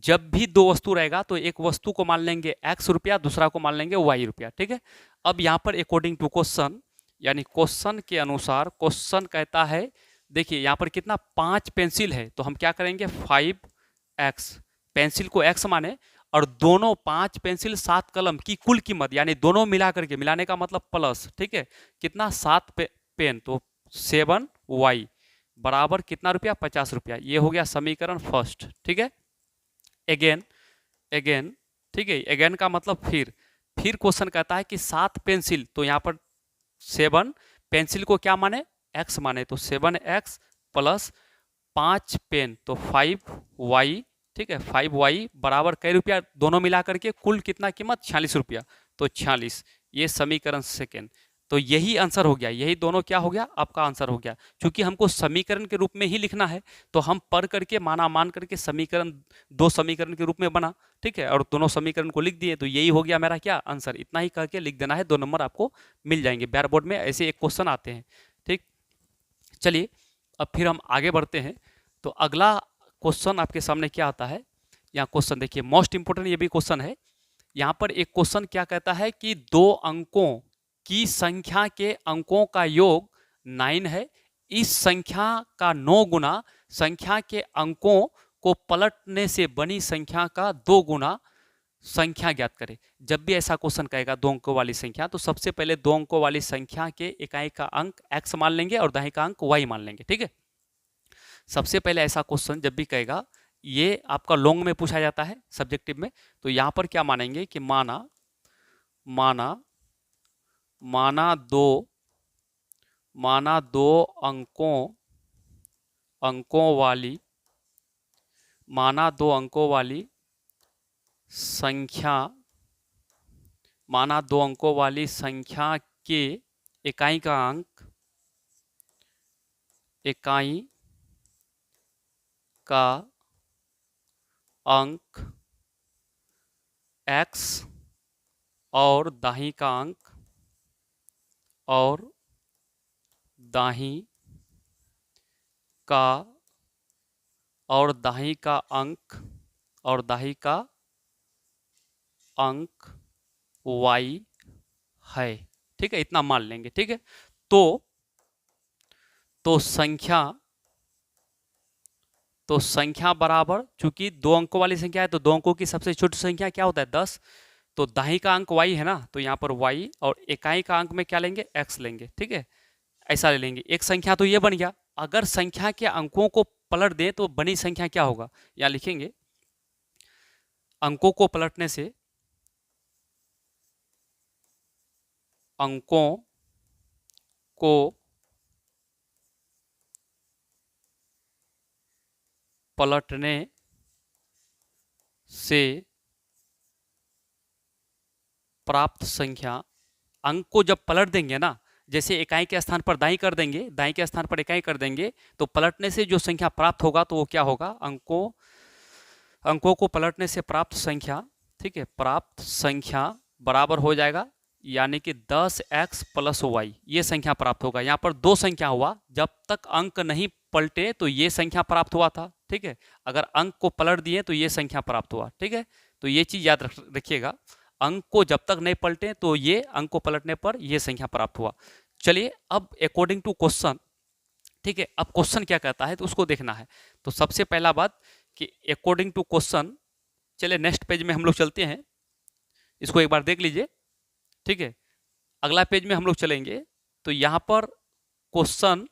जब भी दो वस्तु रहेगा तो एक वस्तु को मान लेंगे x रुपया, दूसरा को मान लेंगे y रुपया। ठीक है, अब यहाँ पर अकॉर्डिंग टू क्वेश्चन, यानी क्वेश्चन के अनुसार, क्वेश्चन कहता है, देखिए यहाँ पर कितना, 5 पेंसिल है, तो हम क्या करेंगे, 5x, पेंसिल को x माने, और दोनों 5 पेंसिल 7 कलम की कुल कीमत, यानी दोनों मिला करके, मिलाने का मतलब प्लस। ठीक है, कितना, 7 पेन, तो 7y बराबर कितना रुपया, 50 रुपया। ये हो गया समीकरण फर्स्ट। ठीक है, अगेन, ठीक है, अगेन का मतलब फिर क्वेश्चन कहता है कि 7 पेंसिल, तो यहाँ पर 7 पेंसिल को क्या माने, x माने, तो 7x प्लस 5 पेन, तो 5y। ठीक है, 5y बराबर कई रुपया, दोनों मिला करके कुल कितना कीमत, 46 रुपया, तो 46। ये समीकरण सेकेंड। तो यही आंसर हो गया, यही दोनों क्या हो गया, आपका आंसर हो गया। क्योंकि हमको समीकरण के रूप में ही लिखना है, तो हम पढ़ करके, मान करके समीकरण, दो समीकरण के रूप में बना। ठीक है, और दोनों समीकरण को लिख दिए, तो यही हो गया मेरा क्या, आंसर। इतना ही करके लिख देना है, 2 नंबर आपको मिल जाएंगे। ब्लैक बोर्ड में ऐसे एक क्वेश्चन आते हैं। ठीक, चलिए अब फिर हम आगे बढ़ते हैं। तो अगला क्वेश्चन आपके सामने क्या आता है, यहाँ क्वेश्चन देखिए, मोस्ट इंपोर्टेंट ये भी क्वेश्चन है। यहाँ पर एक क्वेश्चन क्या कहता है कि 2 अंकों की संख्या के अंकों का योग 9 है, इस संख्या का 9 गुना संख्या के अंकों को पलटने से बनी संख्या का 2 गुना संख्या ज्ञात करें। जब भी ऐसा क्वेश्चन कहेगा 2 अंकों वाली संख्या, तो सबसे पहले 2 अंकों वाली संख्या के इकाई का अंक x मान लेंगे और दहाई का अंक y मान लेंगे। ठीक है, सबसे पहले ऐसा क्वेश्चन जब भी कहेगा, ये आपका लॉन्ग में पूछा जाता है, सब्जेक्टिव में। तो यहाँ पर क्या मानेंगे कि माना दो अंकों वाली संख्या, के इकाई का अंक इकाई का अंक x और दाहिनी का अंक और दाहिनी का और दाहिनी का अंक और दाहिनी का अंक y है। ठीक है, इतना मान लेंगे। ठीक है, तो संख्या बराबर, चूंकि दो अंकों वाली संख्या है तो दो अंकों की सबसे छोटी संख्या क्या होता है 10। तो दाहिनी का अंक y है ना, तो यहाँ पर y और इकाई का अंक में क्या लेंगे x लेंगे। ठीक है, ऐसा ले लेंगे। एक संख्या तो ये बन गया। अगर संख्या के अंकों को पलट दें तो बनी संख्या क्या होगा, यहाँ लिखेंगे अंकों को पलटने से अंकों को पलटने से प्राप्त संख्या, अंक को जब पलट देंगे ना, जैसे इकाई के स्थान पर दाई कर देंगे, दाई के स्थान पर इकाई कर देंगे, तो पलटने से जो संख्या प्राप्त होगा तो वो क्या होगा, अंकों को पलटने से प्राप्त संख्या। ठीक है, प्राप्त संख्या बराबर हो जाएगा यानी कि 10x + y, ये संख्या प्राप्त होगा। यहाँ पर दो संख्या हुआ, जब तक अंक नहीं पलटे तो ये संख्या प्राप्त हुआ था। ठीक है, अगर अंक को पलट दिए तो ये संख्या प्राप्त हुआ। ठीक है, तो ये चीज याद रखिएगा, अंक को जब तक नहीं पलटे तो ये अंक को पलटने पर ये संख्या प्राप्त हुआ। चलिए अब अकॉर्डिंग टू क्वेश्चन, ठीक है, अब क्वेश्चन क्या कहता है तो उसको देखना है। तो सबसे पहला बात कि अकॉर्डिंग टू क्वेश्चन, चलिए नेक्स्ट पेज में हम लोग चलते हैं, इसको एक बार देख लीजिए। ठीक है, अगला पेज में हम लोग चलेंगे तो यहाँ पर question,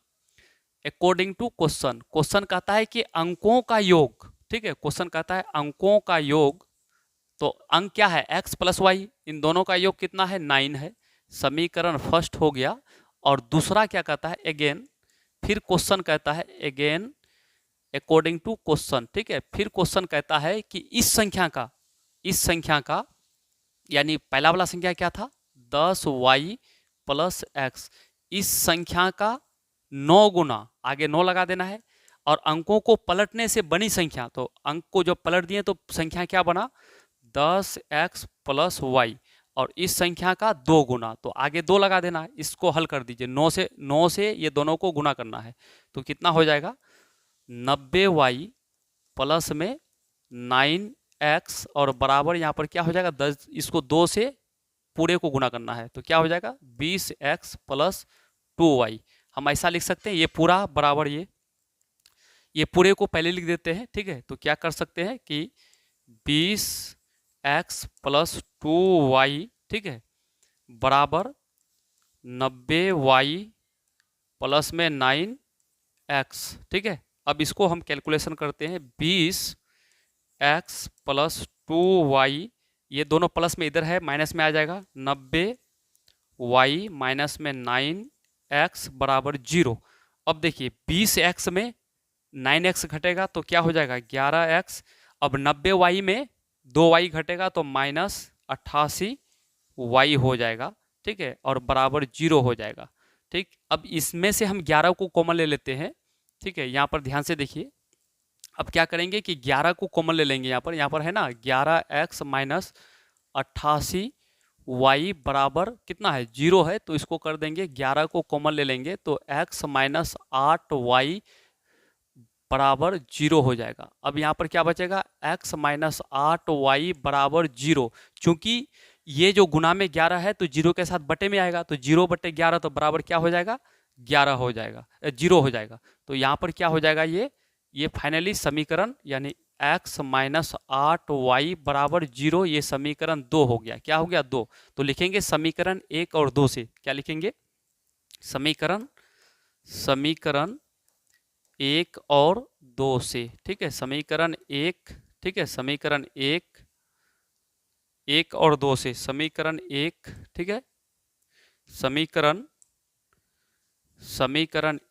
according to question, question कहता है कि अंकों का योग। ठीक है, क्वेश्चन कहता है अंकों का योग, तो अंक क्या है x + y, इन दोनों का योग कितना है 9 है। समीकरण फर्स्ट हो गया। और दूसरा क्या कहता है, अगेन, फिर क्वेश्चन कहता है अगेन अकॉर्डिंग टू क्वेश्चन। ठीक है, फिर क्वेश्चन कहता है कि इस संख्या का यानी पहला वाला संख्या क्या था 10y + x, इस संख्या का 9 गुना, आगे 9 लगा देना है। और अंकों को पलटने से बनी संख्या, तो अंक को जब पलट दिए तो संख्या क्या बना 10x + y, और इस संख्या का 2 गुना, तो आगे 2 लगा देना है। इसको हल कर दीजिए, 9 से ये दोनों को गुना करना है, तो कितना हो जाएगा 90y प्लस में 9x और बराबर यहाँ पर क्या हो जाएगा 10, इसको 2 से पूरे को गुना करना है, तो क्या हो जाएगा 20x + 2y। हम ऐसा लिख सकते हैं, ये पूरा बराबर ये पूरे को पहले लिख देते हैं। ठीक है, तो क्या कर सकते हैं कि 20x + 2y, ठीक है, बराबर 90y प्लस में 9x। ठीक है, अब इसको हम कैलकुलेशन करते हैं, 20x + 2y, ये दोनों प्लस में इधर है, माइनस में आ जाएगा, 90y माइनस में 9x बराबर 0। अब देखिए 20x में 9x घटेगा तो क्या हो जाएगा 11x। अब 90y में 2y घटेगा तो -88y हो जाएगा। ठीक है, और बराबर 0 हो जाएगा। ठीक, अब इसमें से हम 11 को कॉमन ले लेते हैं। ठीक है, यहाँ पर ध्यान से देखिए, अब क्या करेंगे कि 11 को कॉमन ले लेंगे। यहाँ पर है ना 11x माइनस 88y बराबर कितना है 0 है, तो इसको कर देंगे 11 को कॉमन ले लेंगे तो x माइनस 8y बराबर 0 हो जाएगा। अब यहाँ पर क्या बचेगा x माइनस 8y बराबर 0। चूंकि ये जो गुना में 11 है तो 0 के साथ बटे में आएगा, तो 0/11 तो बराबर क्या हो जाएगा 11 हो जाएगा, 0 हो जाएगा। तो यहाँ पर क्या हो जाएगा ये फाइनली समीकरण यानी x माइनस 8y बराबर 0, ये समीकरण 2 हो गया। क्या हो गया 2। तो लिखेंगे समीकरण 1 और 2 से, क्या लिखेंगे समीकरण 1 और 2 से। ठीक है, समीकरण 1, ठीक है, समीकरण 1 और 2 से, समीकरण 1, ठीक है, समीकरण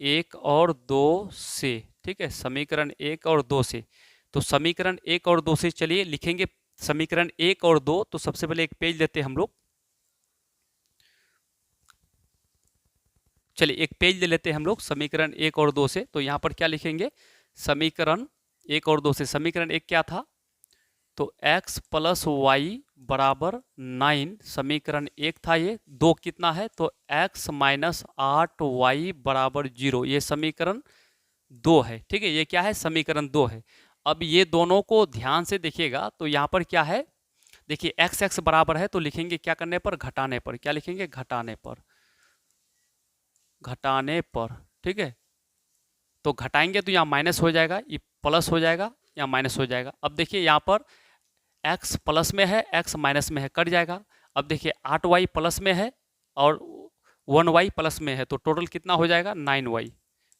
1 और 2 से। ठीक है, समीकरण 1 और 2 से, तो समीकरण 1 और 2 से चलिए लिखेंगे समीकरण 1 और 2। तो सबसे पहले एक पेज लेते हैं हम लोग, चलिए एक पेज ले लेते हैं हम लोग समीकरण 1 और 2 से। तो यहाँ पर क्या लिखेंगे, समीकरण 1 और 2 से। समीकरण 1 क्या था, तो x प्लस वाई बराबर 9, समीकरण 1 था ये। 2 कितना है, तो x माइनस 8y बराबर 0, ये समीकरण 2 है। ठीक है, ये क्या है, समीकरण 2 है। अब ये दोनों को ध्यान से देखिएगा तो यहाँ पर क्या है, देखिए x x बराबर है तो लिखेंगे क्या करने पर, घटाने पर। क्या लिखेंगे, घटाने पर, घटाने पर। ठीक है, तो घटाएंगे तो यहाँ माइनस हो जाएगा, ये प्लस हो जाएगा, यहाँ माइनस हो जाएगा। अब देखिए यहाँ पर x प्लस में है, x माइनस में है, कट जाएगा। अब देखिए 8y प्लस में है और 1y प्लस में है, तो टोटल कितना हो जाएगा, 9y।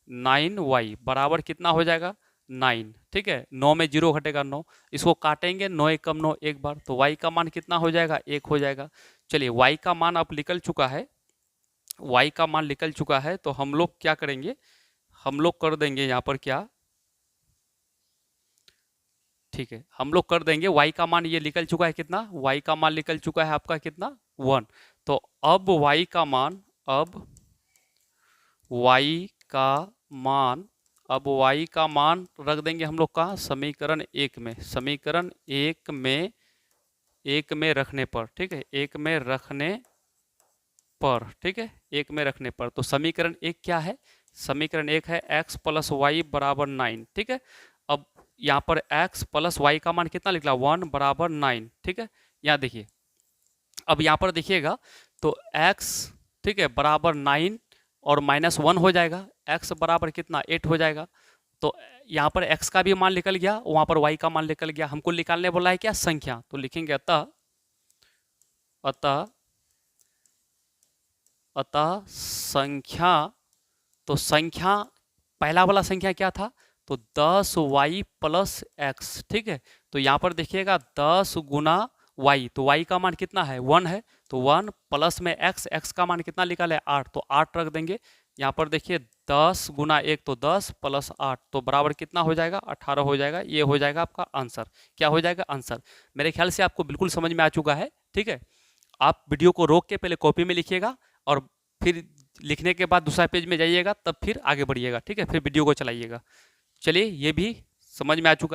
9y बराबर कितना हो जाएगा, 9। ठीक है, 9 में 0 घटेगा 9, इसको काटेंगे, 9 एक कम 9 एक बार, तो y का मान कितना हो जाएगा, 1 हो जाएगा। चलिए y का मान अब निकल चुका है, y का मान निकल चुका है, तो हम लोग क्या करेंगे, हम लोग कर देंगे यहाँ पर क्या, ठीक है, हम लोग कर देंगे y का मान ये निकल चुका है कितना, y का मान निकल चुका है आपका कितना, 1। तो अब y का मान, अब y का मान, अब y का मान रख देंगे हम लोग कहाँ, समीकरण 1 में। समीकरण 1 में रखने पर, ठीक है, 1 में रखने पर, ठीक है, 1 में रखने पर। तो समीकरण 1 क्या है, समीकरण 1 है x प्लस वाई बराबर 9। ठीक है, अब यहाँ पर x प्लस वाई का मान कितना निकला, 1 बराबर 9। ठीक है, यहाँ देखिए, अब यहाँ पर देखिएगा तो x, ठीक है, बराबर 9 और माइनस 1 हो जाएगा, x बराबर कितना, 8 हो जाएगा। तो यहाँ पर x का भी मान निकल गया, वहाँ पर y का मान निकल गया। हमको निकालने बोला है क्या, संख्या, तो लिखेंगे अतः, अतः अतः संख्या, तो संख्या, पहला वाला संख्या क्या था, तो 10y प्लस एक्स। ठीक है, तो यहाँ पर देखिएगा 10 गुना y, तो y का मान कितना है, 1 है, तो 1 प्लस में x, x का मान कितना निकाले, 8, तो 8 रख देंगे। यहाँ पर देखिए 10 गुना 1 तो 10 प्लस 8, तो बराबर कितना हो जाएगा, 18 हो जाएगा। ये हो जाएगा आपका आंसर। क्या हो जाएगा, आंसर। मेरे ख्याल से आपको बिल्कुल समझ में आ चुका है। ठीक है, आप वीडियो को रोक के पहले कॉपी में लिखिएगा और फिर लिखने के बाद दूसरा पेज में जाइएगा, तब फिर आगे बढ़िएगा। ठीक है, फिर वीडियो को चलाइएगा। चलिए, ये भी समझ में आ चुका है।